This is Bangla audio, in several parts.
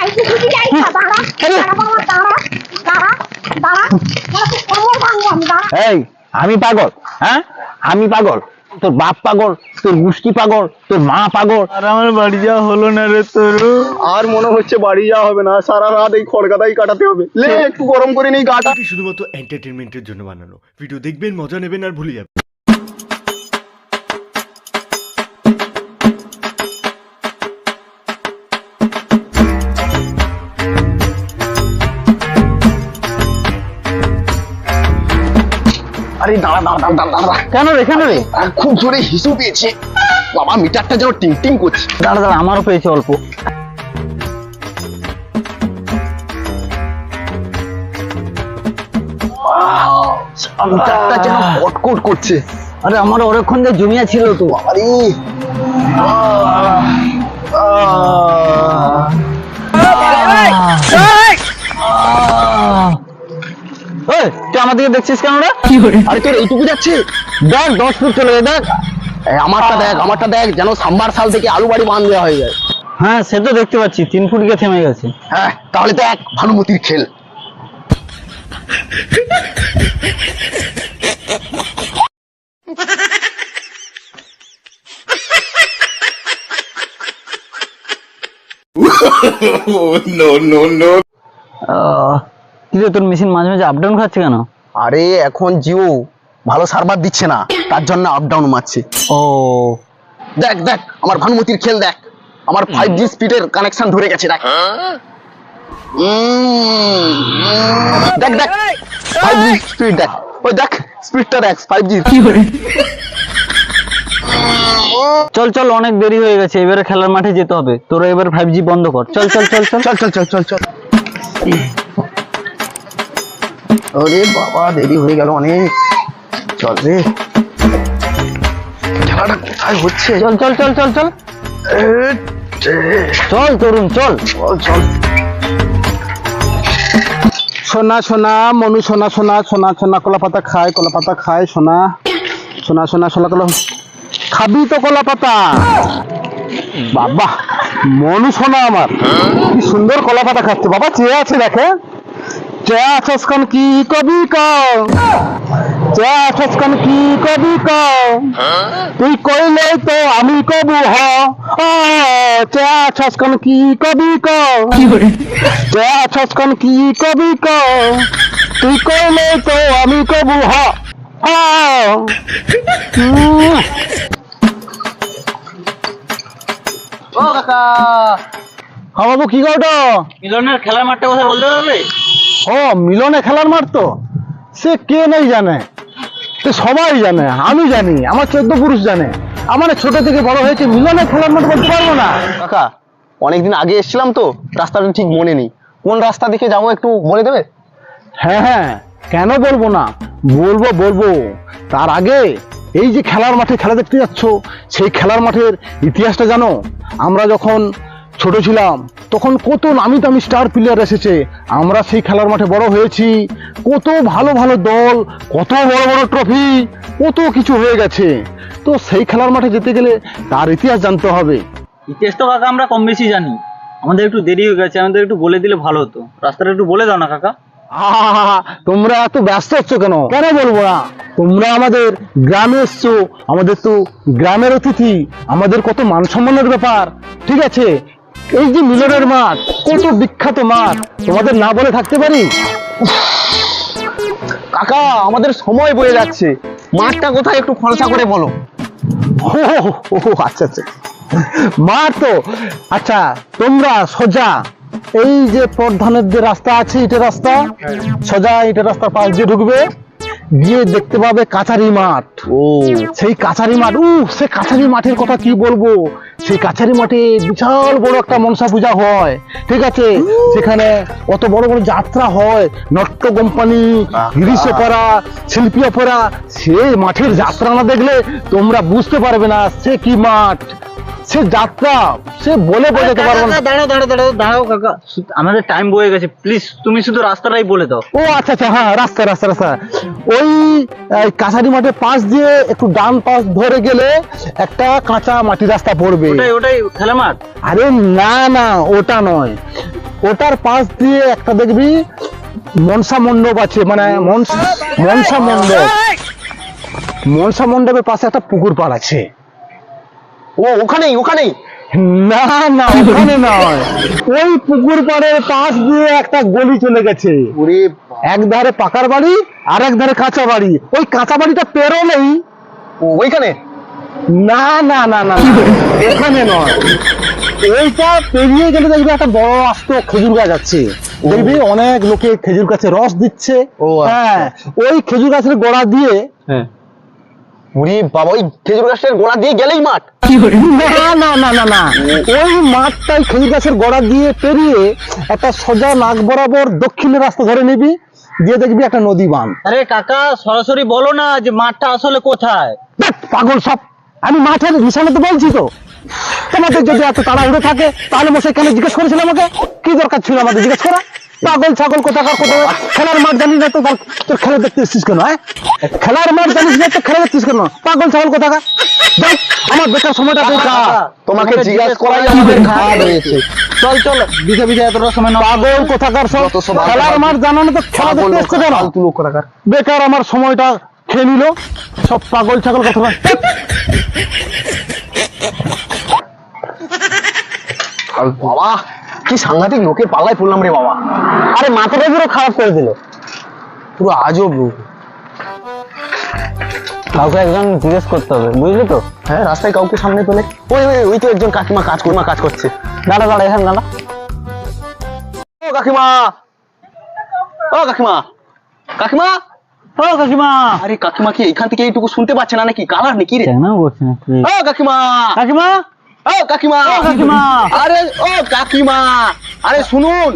এই আমি পাগল? হ্যাঁ আমি পাগল? তোর বাপ পাগল, তোর গোষ্ঠী পাগল, তোর মা পাগল। আর আমার বাড়ি যাওয়া হলো না রে তোর। আর মনে হচ্ছে বাড়ি যাওয়া হবে না, সারা রাত এই খড়কাটাই কাটাতে হবে। লে একটু গরম করে নেই গাটা। শুধুমাত্র এন্টারটেনমেন্টের জন্য বানানো ভিডিও দেখবেন, মজা নেবেন আর ভুলে যাবেন। আরে দাঁড়া দাঁড়া দাঁড়া দাঁড়া। কেন রে কেন রে? খুব জোরে হিসু পেয়েছে বাবা, মিটারটা যেন টিং টিং করছে। দাঁড়া দাঁড়া, আমারও পেয়েছে অল্প। মিটারটা যেন কটকট করছে। আরে আমার অনেকক্ষণ যে জমিয়া ছিল তো। আরে তুই আমার দিকে দেখছিস কেন রে? আরে তোর এইটুকু যাচ্ছে? দেখ 10 ফুট চলে যায়, দেখ। আমারটা দেখ যেন সাম্বার সাল থেকে আলু বাড়ি বান দেওয়া হয়ে যায়। হ্যাঁ সে তো দেখতে পাচ্ছি, 3 ফুট গিয়ে থেমে গেছে। হ্যাঁ তাহলে দেখ ভানুমতির খেল। কি রে, তোর মেশিন মাঝে মাঝে আপ ডাউন খাচ্ছে কেন? আরে এখন জিও ভালো সার্ভার দিচ্ছে না, তার জন্য আপ ডাউন মারছে। ও দেখ দেখ আমার ভানুমতির খেল দেখ, আমার 5G স্পিডের কানেকশন ধরে গেছে। দেখ দেখ দেখ 5G স্পিড দেখ, ওই দেখ স্পিডটা দেখ 5G। চল চল, অনেক দেরি হয়ে গেছে, এবারে খেলার মাঠে যেতে হবে। তোরা এবার 5G বন্ধ কর। চল চল চল চল চল চল চল চল চল। আরে বাবা দেরি হয়ে গেল অনেক, চল রে। খেলাটা কোথায় হচ্ছে? চল চল চল চল চল চল তরুণ চল চল চল। সোনা সোনা মনু, সোনা সোনা সোনা সোনা, কলা পাতা খায়, কলা পাতা খায়, সোনা সোনা সোনা সোনা কলা খাবি তো কলা পাতা। বাবা মনু সোনা আমার কি সুন্দর কলা পাতা খাচ্ছে। বাবা চেয়ে আছে, দেখে চেয়ে আছস কোন কি কবি কও, চেয়ে আছস কোন কি কবি কও, তুই কইলে তো আমি কবু হ। চেয়ে আছস কোন কি কবি কও, চেয়ে আছস কোন কি কবি কও, তুই কইলে তো আমি কবু হ। ও কাকা, হ্যাঁ বাবু কি গাওটা? মিলনের খেলার মাঠটা কথা বলতে পারবে? ও মিলনে খেলার মাঠ তো সে কে নেই জানে, সে সবাই জানে, আমি জানি, আমার 14 পুরুষ জানে। আমার ছোট থেকে বড় হয়েছে, মিলনে খেলার মাঠ বলতে পারবো না। কাকা অনেকদিন আগে এসেছিলাম তো, রাস্তাটা ঠিক মনে নেই, কোন রাস্তা দিকে যাবো একটু বলে দেবে? হ্যাঁ হ্যাঁ কেন বলবো না, বলবো বলবো। তার আগে এই যে খেলার মাঠে খেলা দেখতে যাচ্ছ, সেই খেলার মাঠের ইতিহাসটা জানো? আমরা যখন ছোট ছিলাম তখন কত নামি দামি স্টার প্লেয়ার এসেছে, আমরা সেই খেলার মাঠে বড় হয়েছি, কত ভালো ভালো দল, কত বড় বড় ট্রফি, কত কিছু হয়ে গেছে। তো সেই খেলার মাঠে যেতে গেলে তার ইতিহাস জানতে হবে। ইতিহাস তো কাকা আমরা কম বেশি জানি, আমাদের একটু দেরি হয়ে গেছে, আমাদের একটু বলে দিলে ভালো হতো। রাস্তাটা একটু বলে দাও না কাকা। তোমরা এত ব্যস্ত হচ্ছ কেন? কেন বলবো না, তোমরা আমাদের গ্রামে এসছো, আমাদের তো গ্রামের অতিথি, আমাদের কত মান সম্মানের ব্যাপার। ঠিক আছে, এই যে মিলনের মাঠ কত বিখ্যাত মাঠ, তোমাদের না বলে থাকতে পারি? কাকা আমাদের সময় বয়ে যাচ্ছে, মাঠটা কোথায় একটু খরচা করে বলো। ও আচ্ছা আচ্ছা, মাঠ তো আচ্ছা, তোমরা সোজা এই যে প্রধানের যে রাস্তা আছে, এটা রাস্তা সোজা, এটা রাস্তার পাশ দিয়ে ঢুকবে, গিয়ে দেখতে পাবে কাছারি মাঠ। ও সেই কাছারি মাঠ, সে কাছারি মাঠের কথা কি বলবো। সেই কাছারি মাঠে বিশাল বড় একটা মনসা পূজা হয়। ঠিক আছে, সেখানে অত বড় বড় যাত্রা হয়, নট্য কোম্পানি, গিরিশ অপেরা, শিল্পী অপেরা। সেই মাঠের যাত্রা না দেখলে তোমরা বুঝতে পারবে না সে কি মাঠ, সে যাত্রা, সে বলে বোঝাতে পারবো না। দাঁড়াও দাঁড়াও দাঁড়াও দাঁড়াও কাকা, আমাদের টাইম বয়ে গেছে, প্লিজ তুমি শুধু রাস্তাটাই বলে দাও। ও আচ্ছা আচ্ছা, হ্যাঁ রাস্তা রাস্তা রাস্তা, ওই কাছারি মাঠের পাশ দিয়ে একটু ডান পাশ ধরে গেলে একটা কাঁচা মাটি রাস্তা পড়বে। ওটাই ওটাই খেলা মাঠ? আরে না না, ওটা নয়, ওটার পাশ দিয়ে একটা দেখবি মনসা মণ্ডপ আছে, মানে মনসা মণ্ডপ, মনসা মণ্ডপের পাশে একটা পুকুর পাড় আছে। ও ওখানেই ওখানেই। না না, ওখানে নয়, ওই পুকুর পাড়ের পাশ দিয়ে একটা গলি চলে গেছে। ওরে এক ধারে পাকার বাড়ি আর এক ধারে কাঁচা বাড়ি। ওই কাঁচা বাড়িটা পেরোলেই, ওইখানে। না না না না না, এখানে নয়, ওইটা পেরিয়ে গেলে দেখবি একটা বড় আস্ত খেজুর গাছ আছে। দেখবি অনেক লোকে খেজুর গাছে রস দিচ্ছে। ও আচ্ছা। হ্যাঁ, ওই খেজুর গাছের গোড়া দিয়ে, হ্যাঁ। ওরে বাবা, ওই খেজুর গাছের গোড়া দিয়ে গেলেই মাঠ? না না না না না, ওই মাঠটাই খেজুর গাছের গোড়া দিয়ে পেরিয়ে একটা সোজা নাক বরাবর দক্ষিণের রাস্তা ধরে নিবি, দিয়ে দেখবি একটা নদী বাঁধ। আরে কাকা সরাসরি বলো না যে মাঠটা আসলে কোথায়। ধ্যাৎ, পাগল সব, আমি মাঠের নিশানে তো বলছি তো। তোমাদের যদি এত তাড়াহুড়ো থাকে তাহলে মশাই কেন জিজ্ঞেস করেছিল আমাকে? কি দরকার ছিল আমাদের জিজ্ঞেস করা? পাগল ছাগল কোথাকার কোথাও খেলার মাঠ জানিস না তো, তোর খেলা দেখতে এসছিস কেন? হ্যাঁ, খেলার মাঠ জানিস না তো খেলা দেখছিস কেন? পাগল ছাগল কোথাকার, দেখ আমার বেকার সময়টা বেকার। তোমাকে জিজ্ঞাসা করাই আমাদের ঘাট হয়েছে। চল চল, বিঘে বিঘে এতটা সময় না। পাগল কোথাকার সব, যত সব খেলার মাঠ জানো না তো খেলা দেখতে এসছে কেন? ফালতু লোক কোথাকার। বেকার আমার সময়টা খেয়ে নিল সব পাগল ছাগল কথা। বাবা কি সাংঘাতিক লোকের পাল্লায় পড়লাম রে বাবা। আরে মাথাটা পুরো খারাপ করে দিল। পুরো আজব লোক। কাউকে একজন জিজ্ঞেস করতে হবে, বুঝলি তো? হ্যাঁ, রাস্তায় কাউকে সামনে পেলে, ওই ওই ওই তো একজন কাকিমা কাজ করছে। দাঁড়া দাঁড়া, এখানে দাঁড়া। ও কাকিমা, ও কাকিমা, কাকিমা, ও কাকিমা। আরে কাকিমা কি এখান থেকে এইটুকু শুনতে পাচ্ছে না নাকি? কালার নাকি রে? কেন করছি নাকি? ও কাকিমা, কাকিমা, ও কাকিমা, ও কাকিমা। আরে ও কাকিমা, আরে শুনুন।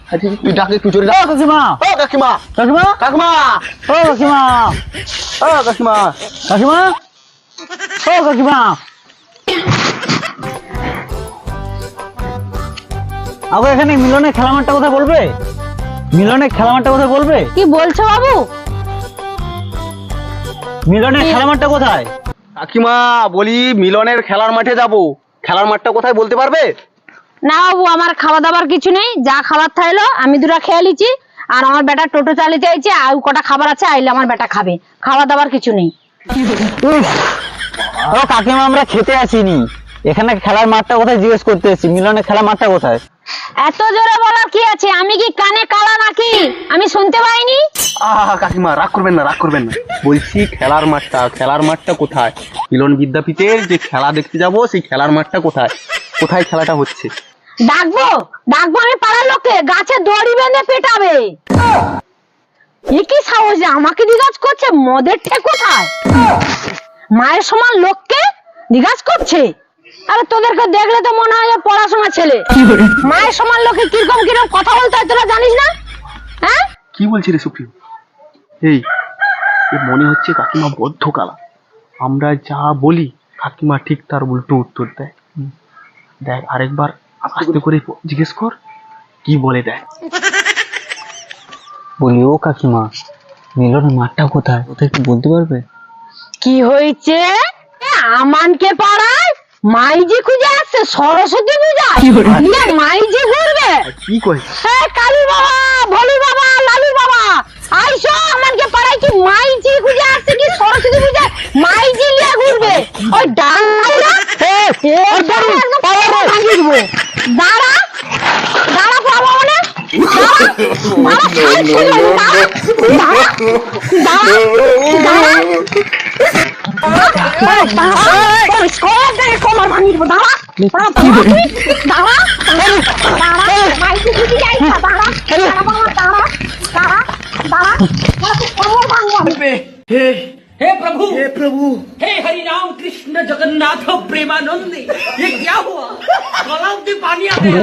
আরে তুই ডাকে, তুই জোরে ও ডাক। কাকিমা, ও কাকিমা, কাকিমা, কাকিমা, ও কাকিমা, ও কাকিমা। কাকিমা, ও কাকিমা। আগে এখানে মিলনের খেলা মাঠটা কোথায় বলবে? মিলনের খেলা মাঠটা কোথায় বলবে? কি বলছো বাবু? মিলনের খেলা মাঠটা কোথায়? কাকিমা বলি মিলনের খেলার মাঠে যাব, খেলার মাঠটা কোথায় বলতে পারবে? না বাবু, আমার খাওয়া দাবার কিছু নেই, যা খাবার থাইলো আমি দুটা খেয়ে লিছি, আর আমার বেটা টোটো চালিয়ে চাইছে, আর কটা খাবার আছে আইলে আমার বেটা খাবে, খাওয়া দাবার কিছু নেই। ও কাকিমা, আমরা খেতে আসিনি, এখানে খেলার মাঠটা কোথায় জিজ্ঞেস করতে এসেছি। মিলনের খেলার মাঠটা কোথায়? এত জোরে বলার কি আছে? আমি কি কানে কালা নাকি? আমি শুনতে পাইনি? কাকিমা রাগ করবেন না, রাগ করবেন না। বলছি খেলার মাঠটা কোথায়? মিলন বিদ্যাপীঠের যে খেলা দেখতে যাব, সেই খেলার মাঠটা কোথায়? কোথায় খেলাটা হচ্ছে? ডাকবো ডাকবো আমি পাড়ার লোককে, গাছে দড়ি বেঁধে পেটাবে। এ কি সাহস যে আমাকে জিজ্ঞাসা করছে? মদের ঠে কোথায়? মায়ের সমান লোককে জিজ্ঞাসা করছে? আরে তোদেরকে দেখলে তো মনে হয় যে পড়াশোনা ছেলে। মায়ের সমান লোকে কিরকম কিরকম কথা বলতে হয় তোরা জানিস না? হ্যাঁ, কি বলছি রে সুপ্রিয়? এই এ মনে হচ্ছে কাকিমা বদ্ধ কালা। আমরা যা বলি কাকিমা ঠিক তার উল্টো উত্তর দেয়। দেখ আরেকবার আস্তে করে জিজ্ঞেস কর কি বলে দেয়। বলি ও কাকিমা, মিলনের মাঠটা কোথায়, ওটা একটু বলতে পারবে? কি হয়েছে? আমানকে পাড়ায় মাইজি খুঁজে আসছে, সরস্বতী পূজা মাইজি ঘুরবে। কি কয়? কালী বাবা, ভোলু বাবা, লালু বাবা, আইসো আমানকে পাড়ায় কি মাইজি খুঁজে আসছে কি সরস্বতী পূজা মাইজি নিয়ে ঘুরবে। ওই ডাঙ্গা দাঁড়া দাঁড়া বাবা, মানে हे प्रभु हे हरि राम कृष्ण जगन्नाथ प्रेमानंद, ये क्या हुआ? गलाव में पानी आ गया।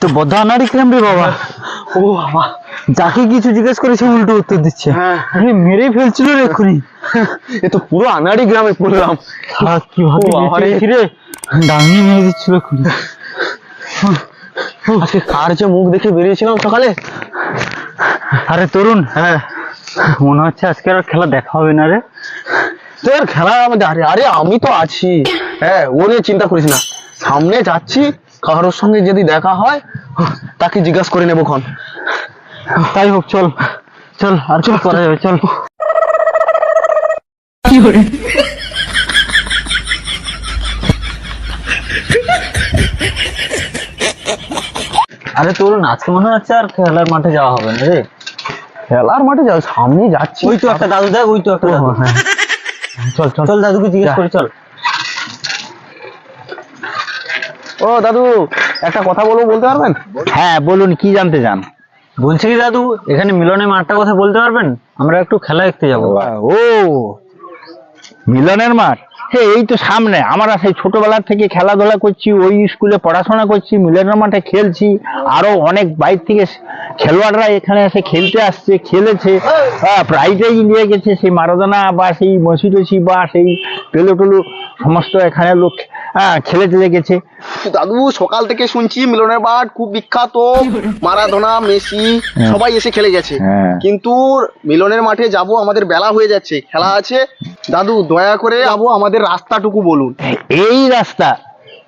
তো বদ্ধ আনারি ক্রেম রে বাবা। ও বাবা, যাকে কিছু জিজ্ঞেস করেছে উল্টো উত্তর দিচ্ছে। হ্যাঁ। আরে মেরে ফেলছিল রে এক্ষুনি। এ তো পুরো আনাড়ি গ্রামে পড়লাম। কিভাবে ও বাবা রে। বেঁচেছি রে, ডাঙিয়ে নিয়ে দিচ্ছিল এক্ষুনি। আজকে কার যে মুখ দেখে বেরিয়েছিলাম সকালে। আরে তরুণ, হ্যাঁ মনে হচ্ছে আজকে আর খেলা দেখা হবে না রে। তোর খেলা আমাদের, আরে আরে আমি তো আছি। হ্যাঁ, ও নিয়ে চিন্তা করিস না। সামনে যাচ্ছি, কারোর সঙ্গে যদি দেখা হয় তাকে জিজ্ঞাসা করে নেবো খন। তাই হোক, চল চল, আর কি করা যাবে, চল। আরে তরুণ, আজকে মনে হচ্ছে আর খেলার মাঠে যাওয়া হবে না রে। খেলার মাঠে যাও, সামনে যাচ্ছি। ওই তো একটা দাদু, দেখ ওই তো একটা দাদু। হ্যাঁ। চল চল চল দাদুকে জিজ্ঞেস করি, চল। ও দাদু, একটা কথা বলবো, বলতে পারবেন? হ্যাঁ বলুন, কি জানতে চান? বলছি কি দাদু, এখানে মিলনের মাঠটা কথা বলতে পারবেন? আমরা একটু খেলা দেখতে যাবো। ও মিলনের মাঠ, হ্যাঁ এই তো সামনে। আমরা সেই ছোটবেলা থেকে খেলাধুলা করছি, ওই স্কুলে পড়াশোনা করছি, মিলনের মাঠে খেলছি। আরো অনেক বাইরে থেকে খেলোয়াড়রা এখানে এসে খেলতে আসছে, খেলেছে, প্রাইজেই নিয়ে গেছে। সেই মারাদোনা বা সেই মসিটসি বা সেই পেলোটুলু সমস্ত এখানে লোক খেলে চলে গেছে। দাদু, সকাল থেকে শুনছি মিলনের মাঠ খুব বিখ্যাত, মারাদোনা, মেসি সবাই এসে খেলে গেছে। হ্যাঁ। কিন্তু মিলনের মাঠে যাব, আমাদের বেলা হয়ে যাচ্ছে, খেলা আছে। দাদু দয়া করে যাবো, আমাদের রাস্তাটুকু বলুন। এই রাস্তা,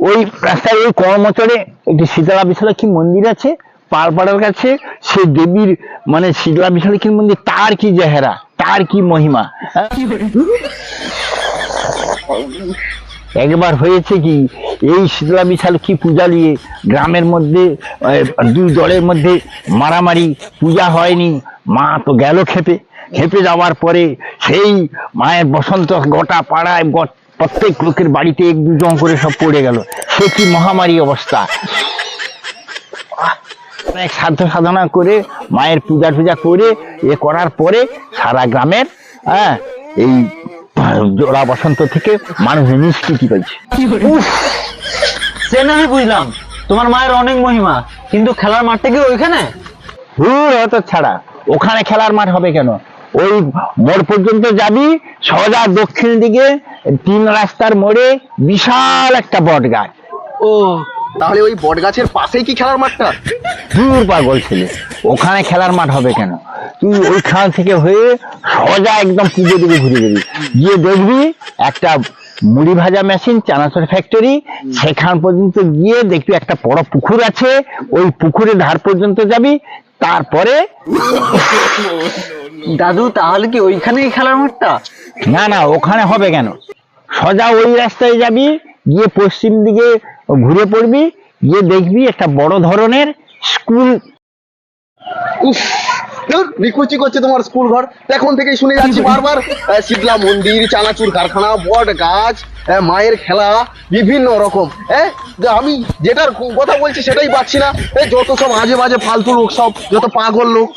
ওই রাস্তায় ওই কর্মচরে একটি শীতলা বিশালাক্ষী মন্দির আছে পালপাড়ার কাছে। সে দেবীর মানে শীতলা বিশালাক্ষীর মন্দির, তার কি চেহারা, তার কি মহিমা। একবার হয়েছে কি, এই শীতলা বিশালাক্ষী পূজা নিয়ে গ্রামের মধ্যে দুই দলের মধ্যে মারামারি, পূজা হয়নি, মা তো গেল খেপে। খেপে যাওয়ার পরে সেই মায়ের বসন্ত গোটা পাড়ায় প্রত্যেক লোকের বাড়িতে এক দুজন করে সব পড়ে গেল। সে কি মহামারী অবস্থা। অনেক সাধ্য সাধনা করে মায়ের পূজা টুজা করে করার পরে সারা গ্রামের এই জোড়া বসন্ত থেকে মানুষ নিষ্কৃতি পাইছে। সে না আমি বুঝলাম, তোমার মায়ের অনেক মহিমা, কিন্তু খেলার মাঠটা কি ওইখানে? হয়তো ছাড়া, ওখানে খেলার মাঠ হবে কেন? ওই মোড় পর্যন্ত যাবি, সোজা দক্ষিণ দিকে 3 রাস্তার মোড়ে বিশাল একটা বট গাছ। ও, তাহলে ওই বট গাছের পাশেই কি খেলার মাঠটা? দূর পাগল ছেলে, ওখানে খেলার মাঠ হবে কেন? তুই ওইখান থেকে হয়ে সোজা একদম পুজো দিকে ঘুরে যাবি, গিয়ে দেখবি একটা মুড়ি ভাজা মেশিন, চানাচুর ফ্যাক্টরি। সেখান পর্যন্ত গিয়ে দেখবি একটা বড় পুকুর আছে, ওই পুকুরের ধার পর্যন্ত যাবি। তারপরে দাদু, তাহলে কি ওইখানেই খেলার মাঠটা? না না, ওখানে হবে কেন? সোজা ওই রাস্তায় যাবি, গিয়ে পশ্চিম দিকে ঘুরে পড়বি, গিয়ে দেখবি একটা বড় ধরনের স্কুল। উফ, রিকুচি করছে তোমার স্কুল ঘর। এখন থেকেই শুনে যাচ্ছি বারবার, শীতলা মন্দির, চানাচুর কারখানা, বট গাছ, মায়ের খেলা, বিভিন্ন রকম। আমি যেটার কথা বলছি সেটাই পাচ্ছি না। যত সব আজে বাজে ফালতু লোক, সব যত পাগল লোক।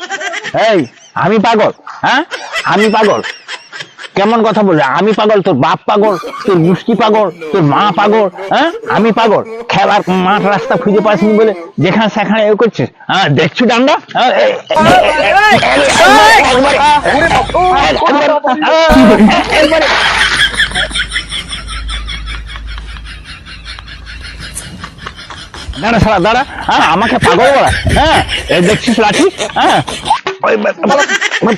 এই আমি পাগল? হ্যাঁ আমি পাগল? কেমন কথা বলবে? আমি পাগল? তোর বাপ পাগল, তোর গোষ্ঠী পাগল, তোর মা পাগল। হ্যাঁ আমি পাগল? খেলার মাঠ রাস্তা খুঁজে পাসনি বলে যেখানে সেখানে এ করছিস। হ্যাঁ দেখছি ডান্ডা। দাঁড়া সারা দাঁড়া, হ্যাঁ আমাকে পাগল বলা? হ্যাঁ দেখছিস লাঠি? হ্যাঁ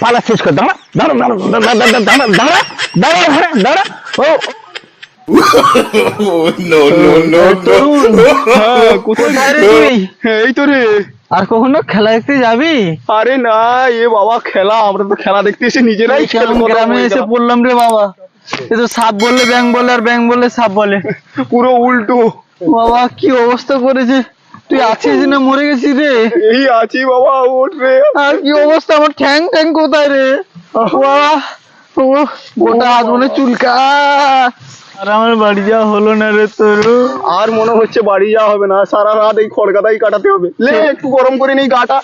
পালা শেষ কর। দাঁড়া দাঁড়া দাঁড়া দাঁড়া দাঁড়া দাঁড়া দাঁড়া। ও কোথায় রে তুই? এই তো রে। আর কখনো খেলা দেখতে যাবি? আরে না, এ বাবা খেলা, আমরা তো খেলা দেখতে এসে নিজেরাই গ্রামে এসে পড়লাম রে বাবা। এ তো সাপ বললে ব্যাং বলে, আর ব্যাং বললে সাপ বলে, পুরো উল্টো। বাবা কি অবস্থা করেছে। তুই আছিস না মরে গেছিস রে? এই আছি বাবা, ওঠ রে। আর কি অবস্থা, আমার ঠ্যাং ঠ্যাং কোথায় রে বাবা? ও গোটা হাত মনে চুলকা। আর আমার বাড়ি যাওয়া হলো না রে তোর। আর মনে হচ্ছে বাড়ি যাওয়া হবে না, সারা রাত এই খড়গাদাই কাটাতে হবে। লে একটু গরম করে নেই গাটা।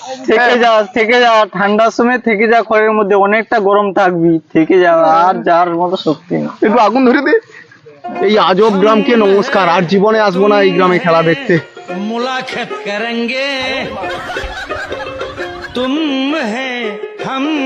থেকে যা ঠান্ডার সময় থেকে যা, খড়ের মধ্যে অনেকটা গরম থাকবি, থেকে যা, আর যার মতো শক্তি না। একটু আগুন ধরে দে। এই আজব গ্রামকে নমস্কার, আর জীবনে আসবো না এই গ্রামে খেলা দেখতে। मुलाकात करेंगे तुम है हम